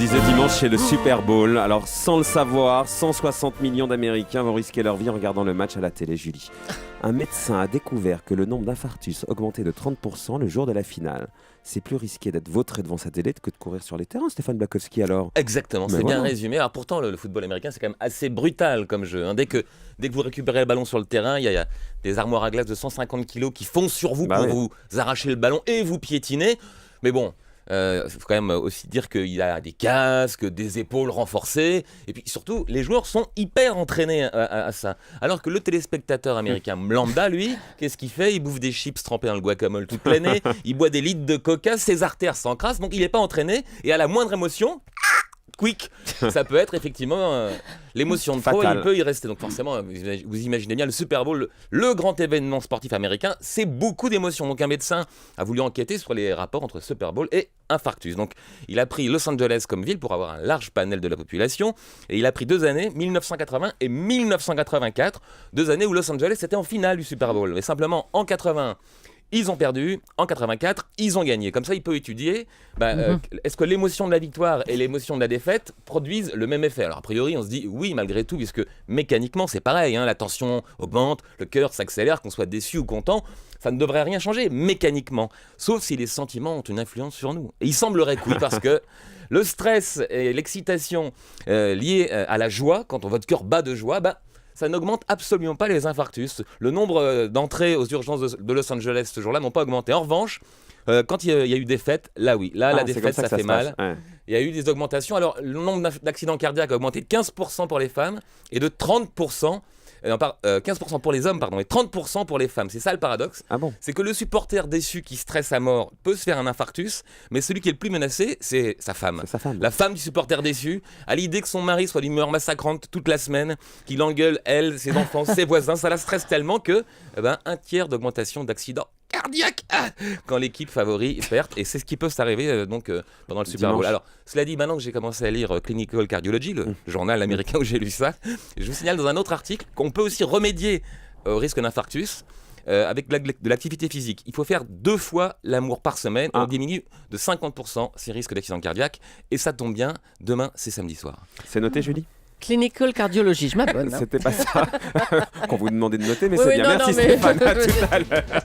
disait dimanche, c'est le Super Bowl. Alors, sans le savoir, 160 millions d'Américains vont risquer leur vie en regardant le match à la télé, Julie. Un médecin a découvert que le nombre d'infarctus augmentait de 30% le jour de la finale. C'est plus risqué d'être vautré devant sa télé que de courir sur les terrains, Stéphane Blakowski, alors. Exactement, Mais c'est voilà. bien résumé. Alors pourtant, le football américain, c'est quand même assez brutal comme jeu. Dès que vous récupérez le ballon sur le terrain, il y a des armoires à glace de 150 kilos qui foncent sur vous pour vous arracher le ballon et vous piétiner. Mais bon, il faut quand même aussi dire qu'il y a des casques, des épaules renforcées. Et puis surtout, les joueurs sont hyper entraînés à ça. Alors que le téléspectateur américain lambda, lui, qu'est-ce qu'il fait? Il bouffe des chips trempés dans le guacamole toute l'année. Il boit des litres de coca, ses artères s'encrassent. Donc il n'est pas entraîné. Et à la moindre émotion... quick, ça peut être effectivement l'émotion de trop, il peut y rester. Donc forcément, vous imaginez bien le Super Bowl, le grand événement sportif américain, c'est beaucoup d'émotions. Donc un médecin a voulu enquêter sur les rapports entre Super Bowl et infarctus. Donc il a pris Los Angeles comme ville pour avoir un large panel de la population et il a pris 2 années, 1980 et 1984, 2 années où Los Angeles était en finale du Super Bowl. Mais simplement en 81, ils ont perdu, en 84, ils ont gagné. Comme ça, il peut étudier, est-ce que l'émotion de la victoire et l'émotion de la défaite produisent le même effet? Alors, a priori, on se dit oui, malgré tout, puisque mécaniquement, c'est pareil, la tension augmente, le cœur s'accélère, qu'on soit déçu ou content, ça ne devrait rien changer mécaniquement, sauf si les sentiments ont une influence sur nous. Et il semblerait que oui, parce que le stress et l'excitation liés à la joie, quand votre cœur bat de joie, ça n'augmente absolument pas les infarctus. Le nombre d'entrées aux urgences de Los Angeles ce jour-là n'ont pas augmenté. En revanche, quand il y a eu des fêtes, là oui, la défaite ça fait mal. Ouais. Il y a eu des augmentations. Alors le nombre d'accidents cardiaques a augmenté de 15% pour les femmes et de 30%. 15% pour les hommes, et 30% pour les femmes. C'est ça le paradoxe. Ah bon? C'est que le supporter déçu qui stresse à mort peut se faire un infarctus, mais celui qui est le plus menacé, c'est sa femme. C'est sa femme. La femme du supporter déçu, à l'idée que son mari soit d'humeur massacrante toute la semaine, qu'il engueule elle, ses enfants, ses voisins, ça la stresse tellement que 1/3 d'augmentation d'accidents cardiaque quand l'équipe favori perd, et c'est ce qui peut s'arriver pendant le Super Bowl. Alors cela dit, maintenant que j'ai commencé à lire Clinical Cardiology, le journal américain où j'ai lu ça, je vous signale dans un autre article qu'on peut aussi remédier au risque d'infarctus avec de l'activité physique. Il faut faire 2 fois l'amour par semaine, on diminue de 50% ces risques d'accident cardiaque, et ça tombe bien, demain c'est samedi soir. C'est noté, Julie? Clinical Cardiology, je m'abonne. C'était pas ça qu'on vous demandait de noter, mais Oui, c'est oui, bien. non, Merci non, mais... Stéphane, à tout à l'heure.